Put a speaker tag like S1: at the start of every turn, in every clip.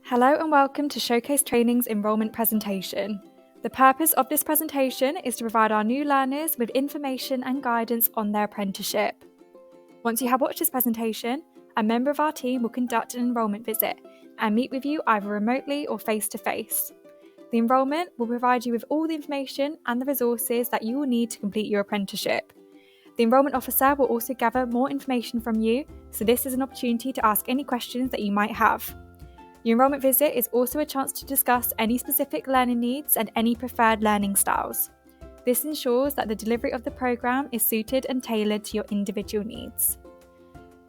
S1: Hello and welcome to Showcase Training's enrolment presentation. The purpose of this presentation is to provide our new learners with information and guidance on their apprenticeship. Once you have watched this presentation, a member of our team will conduct an enrolment visit and meet with you either remotely or face-to-face. The enrolment will provide you with all the information and the resources that you will need to complete your apprenticeship. The enrolment officer will also gather more information from you, so this is an opportunity to ask any questions that you might have. Your enrolment visit is also a chance to discuss any specific learning needs and any preferred learning styles. This ensures that the delivery of the programme is suited and tailored to your individual needs.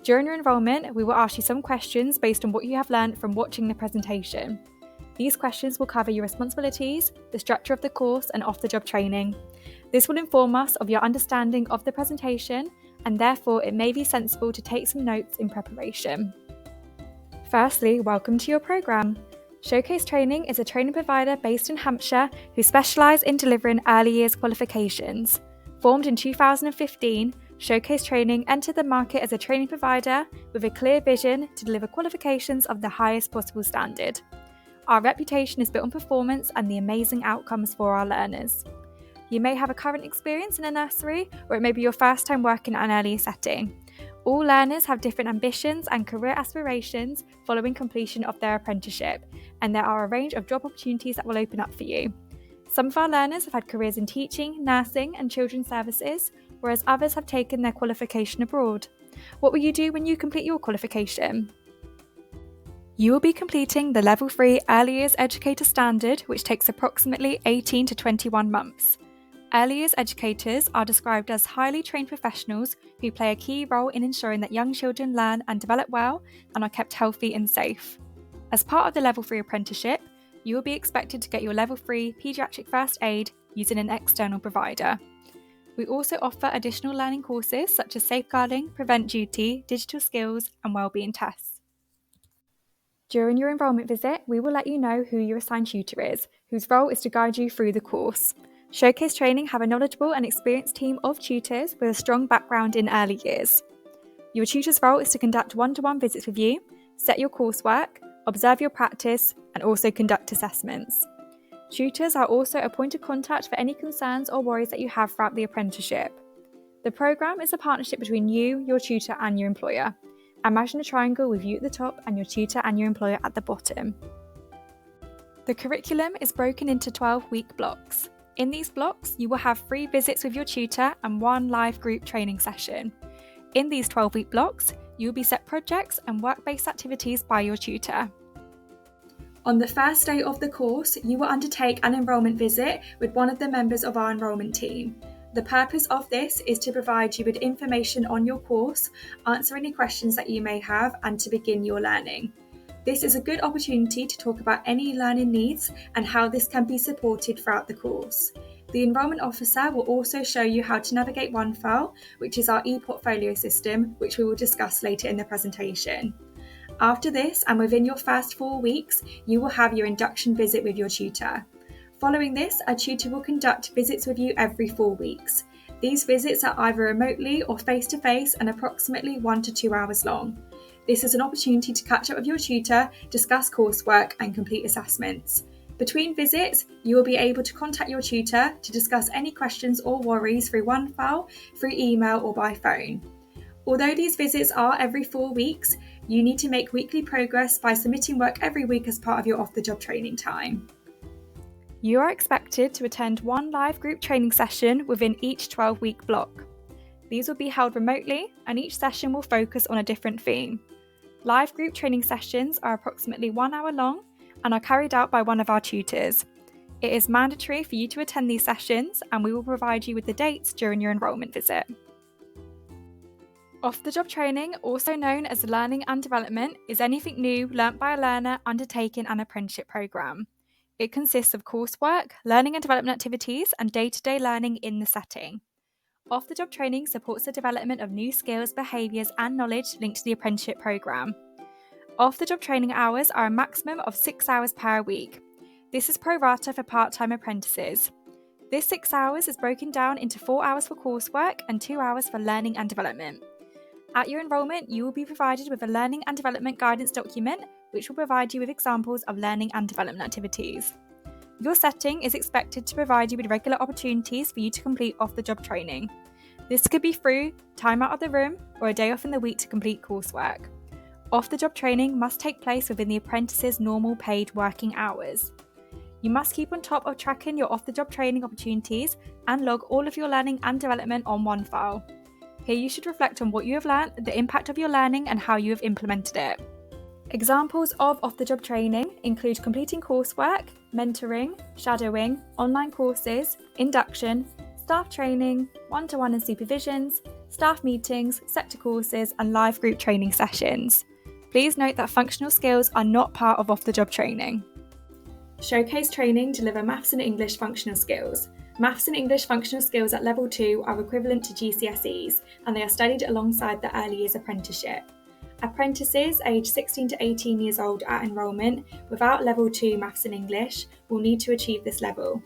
S1: During your enrolment, we will ask you some questions based on what you have learned from watching the presentation. These questions will cover your responsibilities, the structure of the course, and off-the-job training. This will inform us of your understanding of the presentation, and therefore it may be sensible to take some notes in preparation. Firstly, welcome to your programme. Showcase Training is a training provider based in Hampshire who specialise in delivering early years qualifications. Formed in 2015, Showcase Training entered the market as a training provider with a clear vision to deliver qualifications of the highest possible standard. Our reputation is built on performance and the amazing outcomes for our learners. You may have a current experience in a nursery, or it may be your first time working in an early setting. All learners have different ambitions and career aspirations following completion of their apprenticeship, and there are a range of job opportunities that will open up for you. Some of our learners have had careers in teaching, nursing, and children's services, whereas others have taken their qualification abroad. What will you do when you complete your qualification? You will be completing the Level 3 Early Years Educator standard, which takes approximately 18 to 21 months. Early Years Educators are described as highly trained professionals who play a key role in ensuring that young children learn and develop well and are kept healthy and safe. As part of the Level 3 apprenticeship, you will be expected to get your Level 3 Paediatric First Aid using an external provider. We also offer additional learning courses such as safeguarding, prevent duty, digital skills, and wellbeing tests. During your enrolment visit, we will let you know who your assigned tutor is, whose role is to guide you through the course. Showcase Training have a knowledgeable and experienced team of tutors with a strong background in early years. Your tutor's role is to conduct one-to-one visits with you, set your coursework, observe your practice, and also conduct assessments. Tutors are also a point of contact for any concerns or worries that you have throughout the apprenticeship. The programme is a partnership between you, your tutor, and your employer. Imagine a triangle with you at the top and your tutor and your employer at the bottom. The curriculum is broken into 12-week blocks. In these blocks, you will have 3 visits with your tutor and 1 live group training session. In these 12-week blocks, you will be set projects and work-based activities by your tutor. On the first day of the course, you will undertake an enrolment visit with one of the members of our enrolment team. The purpose of this is to provide you with information on your course, answer any questions that you may have, and to begin your learning. This is a good opportunity to talk about any learning needs and how this can be supported throughout the course. The enrolment officer will also show you how to navigate OneFile, which is our e-portfolio system, which we will discuss later in the presentation. After this, and within your first 4 weeks, you will have your induction visit with your tutor. Following this, a tutor will conduct visits with you every 4 weeks. These visits are either remotely or face-to-face and approximately 1 to 2 hours long. This is an opportunity to catch up with your tutor, discuss coursework, and complete assessments. Between visits, you will be able to contact your tutor to discuss any questions or worries through OneFile, through email, or by phone. Although these visits are every 4 weeks, you need to make weekly progress by submitting work every week as part of your off-the-job training time. You are expected to attend 1 live group training session within each 12-week block. These will be held remotely, and each session will focus on a different theme. Live group training sessions are approximately 1 hour long and are carried out by one of our tutors. It is mandatory for you to attend these sessions, and we will provide you with the dates during your enrolment visit. Off-the-job training, also known as learning and development, is anything new learnt by a learner undertaking an apprenticeship programme. It consists of coursework, learning and development activities, and day-to-day learning in the setting. Off-the-job training supports the development of new skills, behaviours, and knowledge linked to the apprenticeship programme. Off-the-job training hours are a maximum of 6 hours per week. This is pro rata for part-time apprentices. This 6 hours is broken down into 4 hours for coursework and 2 hours for learning and development. At your enrolment, you will be provided with a learning and development guidance document which will provide you with examples of learning and development activities. Your setting is expected to provide you with regular opportunities for you to complete off-the-job training. This could be through time out of the room or a day off in the week to complete coursework. Off-the-job training must take place within the apprentice's normal paid working hours. You must keep on top of tracking your off-the-job training opportunities and log all of your learning and development on one file. Here you should reflect on what you have learned, the impact of your learning, and how you have implemented it. Examples of off-the-job training include completing coursework, mentoring, shadowing, online courses, induction, staff training, one-to-one and supervisions, staff meetings, sector courses, and live group training sessions. Please note that functional skills are not part of off-the-job training. Showcase training deliver Maths and English functional skills. Maths and English functional skills at Level 2 are equivalent to GCSEs, and they are studied alongside the Early Years Apprenticeship. Apprentices aged 16 to 18 years old at enrolment without Level 2 Maths and English will need to achieve this level.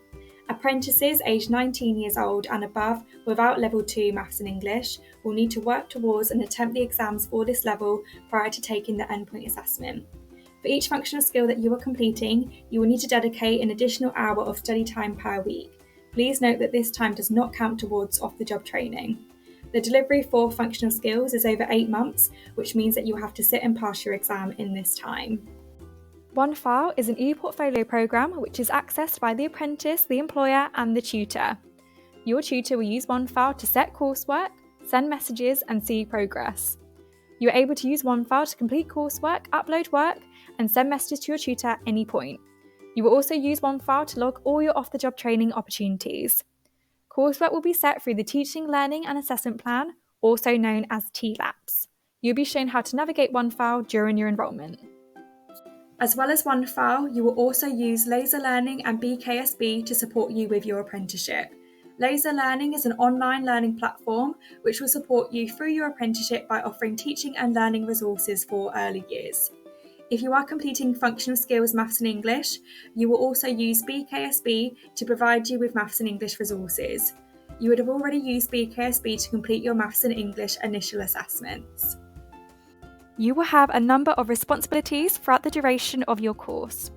S1: Apprentices aged 19 years old and above without Level 2 Maths and English will need to work towards and attempt the exams for this level prior to taking the endpoint assessment. For each functional skill that you are completing, you will need to dedicate an additional hour of study time per week. Please note that this time does not count towards off-the-job training. The delivery for functional skills is over 8 months, which means that you have to sit and pass your exam in this time. OneFile is an e-portfolio program which is accessed by the apprentice, the employer, and the tutor. Your tutor will use OneFile to set coursework, send messages, and see progress. You are able to use OneFile to complete coursework, upload work, and send messages to your tutor at any point. You will also use OneFile to log all your off-the-job training opportunities. Coursework will be set through the Teaching, Learning and Assessment Plan, also known as TLAPS. You'll be shown how to navigate OneFile during your enrolment. As well as OneFile, you will also use Laser Learning and BKSB to support you with your apprenticeship. Laser Learning is an online learning platform which will support you through your apprenticeship by offering teaching and learning resources for early years. If you are completing functional skills Maths and English, you will also use BKSB to provide you with Maths and English resources. You would have already used BKSB to complete your Maths and English initial assessments. You will have a number of responsibilities throughout the duration of your course.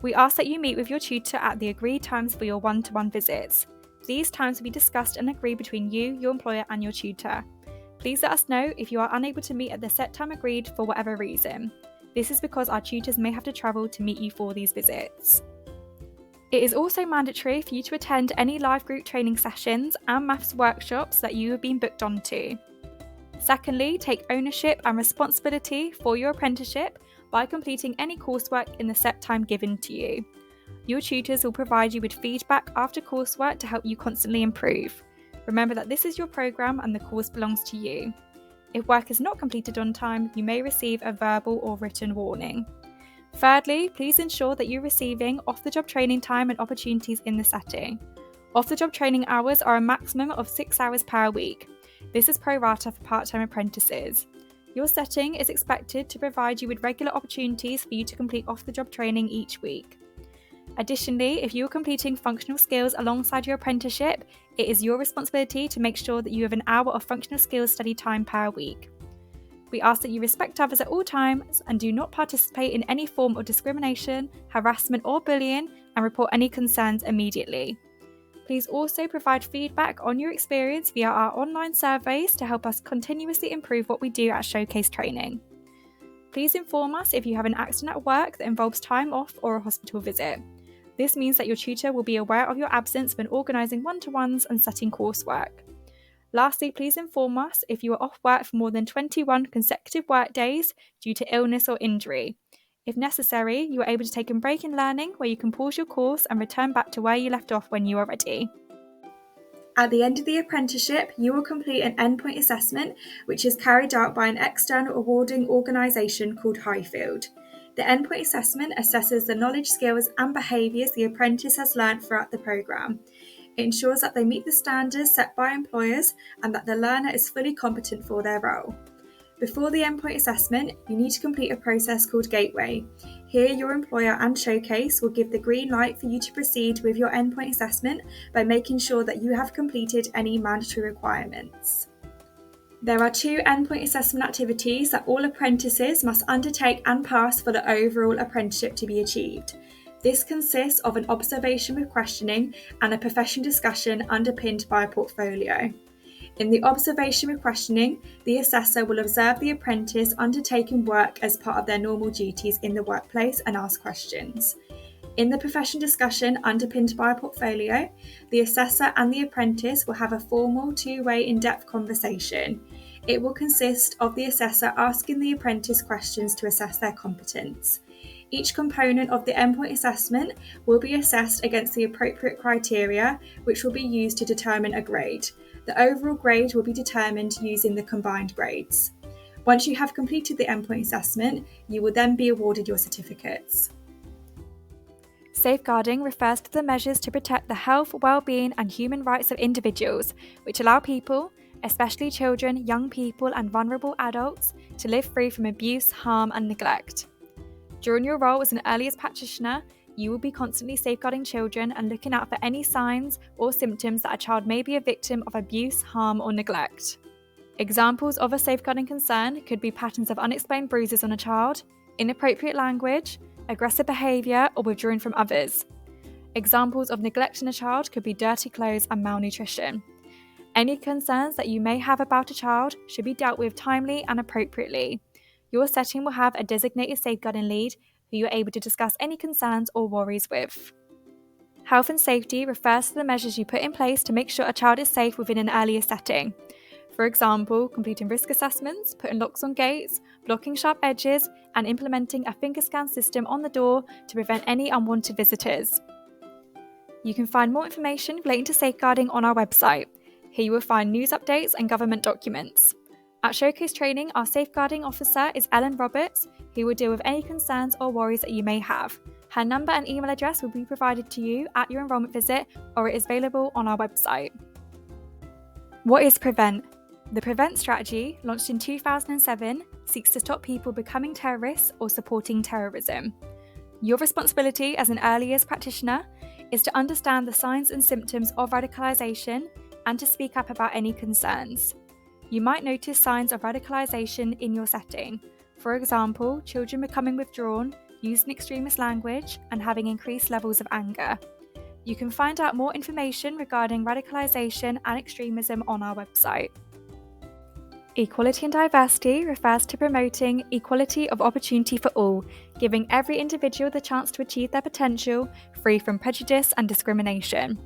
S1: We ask that you meet with your tutor at the agreed times for your one-to-one visits. These times will be discussed and agreed between you, your employer, and your tutor. Please let us know if you are unable to meet at the set time agreed for whatever reason. This is because our tutors may have to travel to meet you for these visits. It is also mandatory for you to attend any live group training sessions and maths workshops that you have been booked onto. Secondly, take ownership and responsibility for your apprenticeship by completing any coursework in the set time given to you. Your tutors will provide you with feedback after coursework to help you constantly improve. Remember that this is your programme and the course belongs to you. If work is not completed on time, you may receive a verbal or written warning. Thirdly, please ensure that you're receiving off-the-job training time and opportunities in the setting. Off-the-job training hours are a maximum of 6 hours per week. This is pro rata for part-time apprentices. Your setting is expected to provide you with regular opportunities for you to complete off-the-job training each week. Additionally, if you are completing functional skills alongside your apprenticeship, it is your responsibility to make sure that you have an hour of functional skills study time per week. We ask that you respect others at all times and do not participate in any form of discrimination, harassment, or bullying, and report any concerns immediately. Please also provide feedback on your experience via our online surveys to help us continuously improve what we do at Showcase Training. Please inform us if you have an accident at work that involves time off or a hospital visit. This means that your tutor will be aware of your absence when organising one-to-ones and setting coursework. Lastly, please inform us if you are off work for more than 21 consecutive work days due to illness or injury. If necessary, you are able to take a break in learning where you can pause your course and return back to where you left off when you are ready. At the end of the apprenticeship, you will complete an endpoint assessment, which is carried out by an external awarding organisation called Highfield. The endpoint assessment assesses the knowledge, skills and behaviours the apprentice has learnt throughout the programme. It ensures that they meet the standards set by employers and that the learner is fully competent for their role. Before the endpoint assessment, you need to complete a process called Gateway. Here, your employer and Showcase will give the green light for you to proceed with your endpoint assessment by making sure that you have completed any mandatory requirements. There are 2 endpoint assessment activities that all apprentices must undertake and pass for the overall apprenticeship to be achieved. This consists of an observation with questioning and a profession discussion underpinned by a portfolio. In the observation with questioning, the assessor will observe the apprentice undertaking work as part of their normal duties in the workplace and ask questions. In the profession discussion underpinned by a portfolio, the assessor and the apprentice will have a formal 2-way in-depth conversation. It will consist of the assessor asking the apprentice questions to assess their competence. Each component of the endpoint assessment will be assessed against the appropriate criteria, which will be used to determine a grade. The overall grade will be determined using the combined grades. Once you have completed the endpoint assessment, you will then be awarded your certificates. Safeguarding refers to the measures to protect the health, well-being and human rights of individuals, which allow people, especially children, young people and vulnerable adults, to live free from abuse, harm and neglect. During your role as an early years practitioner, you will be constantly safeguarding children and looking out for any signs or symptoms that a child may be a victim of abuse, harm or neglect. Examples of a safeguarding concern could be patterns of unexplained bruises on a child, inappropriate language, aggressive behaviour or withdrawing from others. Examples of neglect in a child could be dirty clothes and malnutrition. Any concerns that you may have about a child should be dealt with timely and appropriately. Your setting will have a designated safeguarding lead who you are able to discuss any concerns or worries with. Health and safety refers to the measures you put in place to make sure a child is safe within an earlier setting. For example, completing risk assessments, putting locks on gates, blocking sharp edges, and implementing a finger scan system on the door to prevent any unwanted visitors. You can find more information relating to safeguarding on our website. Here you will find news updates and government documents. At Showcase Training, our safeguarding officer is Ellen Roberts, who will deal with any concerns or worries that you may have. Her number and email address will be provided to you at your enrolment visit, or it is available on our website. What is PREVENT? The PREVENT strategy, launched in 2007, seeks to stop people becoming terrorists or supporting terrorism. Your responsibility as an early years practitioner is to understand the signs and symptoms of radicalisation and to speak up about any concerns. You might notice signs of radicalisation in your setting. For example, children becoming withdrawn, using extremist language, and having increased levels of anger. You can find out more information regarding radicalisation and extremism on our website. Equality and diversity refers to promoting equality of opportunity for all, giving every individual the chance to achieve their potential, free from prejudice and discrimination.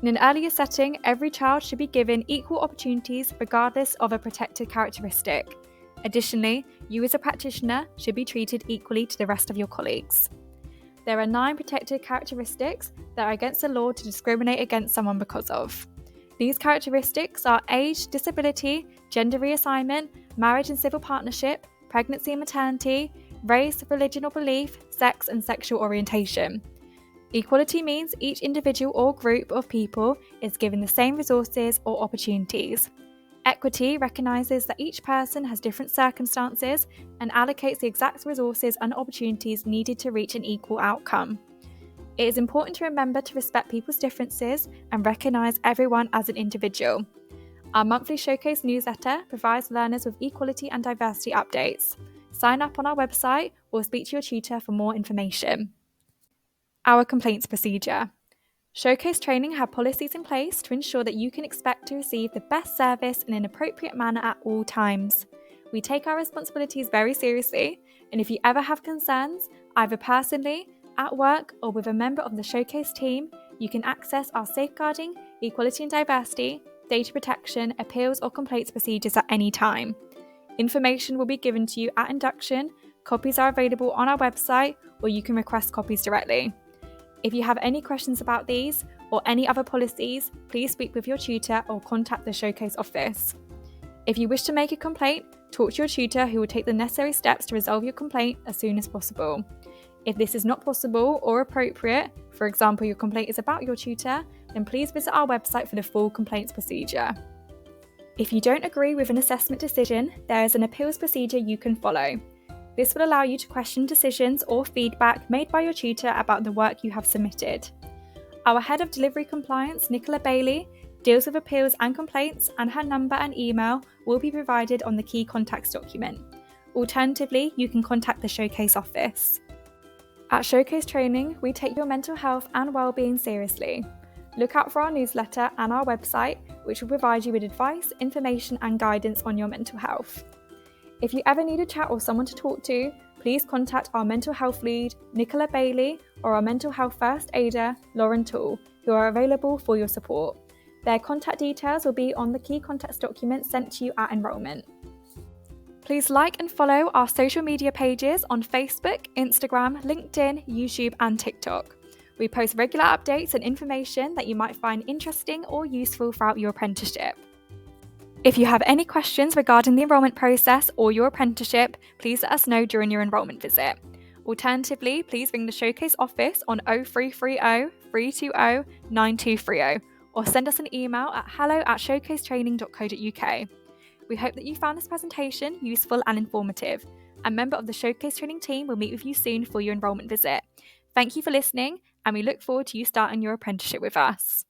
S1: In an earlier setting, every child should be given equal opportunities regardless of a protected characteristic. Additionally, you as a practitioner should be treated equally to the rest of your colleagues. There are 9 protected characteristics that are against the law to discriminate against someone because of. These characteristics are age, disability, gender reassignment, marriage and civil partnership, pregnancy and maternity, race, religion or belief, sex and sexual orientation. Equality means each individual or group of people is given the same resources or opportunities. Equity recognises that each person has different circumstances and allocates the exact resources and opportunities needed to reach an equal outcome. It is important to remember to respect people's differences and recognise everyone as an individual. Our monthly Showcase newsletter provides learners with equality and diversity updates. Sign up on our website or speak to your tutor for more information. Our complaints procedure. Showcase Training have policies in place to ensure that you can expect to receive the best service in an appropriate manner at all times. We take our responsibilities very seriously, and if you ever have concerns, either personally, at work, or with a member of the Showcase team, you can access our safeguarding, equality and diversity, data protection, appeals or complaints procedures at any time. Information will be given to you at induction, copies are available on our website, or you can request copies directly. If you have any questions about these or any other policies, please speak with your tutor or contact the Showcase office. If you wish to make a complaint, talk to your tutor who will take the necessary steps to resolve your complaint as soon as possible. If this is not possible or appropriate, for example, your complaint is about your tutor, then please visit our website for the full complaints procedure. If you don't agree with an assessment decision, there is an appeals procedure you can follow. This will allow you to question decisions or feedback made by your tutor about the work you have submitted. Our Head of Delivery Compliance, Nicola Bailey, deals with appeals and complaints, and her number and email will be provided on the key contacts document. Alternatively, you can contact the Showcase office. At Showcase Training, we take your mental health and well-being seriously. Look out for our newsletter and our website, which will provide you with advice, information, and guidance on your mental health. If you ever need a chat or someone to talk to, please contact our mental health lead, Nicola Bailey, or our mental health first aider, Lauren Toole, who are available for your support. Their contact details will be on the key contacts document sent to you at enrolment. Please like and follow our social media pages on Facebook, Instagram, LinkedIn, YouTube, and TikTok. We post regular updates and information that you might find interesting or useful throughout your apprenticeship. If you have any questions regarding the enrolment process or your apprenticeship, please let us know during your enrolment visit. Alternatively, please ring the Showcase office on 0330 320 9230 or send us an email at hello@showcasetraining.co.uk. We hope that you found this presentation useful and informative. A member of the Showcase Training team will meet with you soon for your enrolment visit. Thank you for listening, and we look forward to you starting your apprenticeship with us.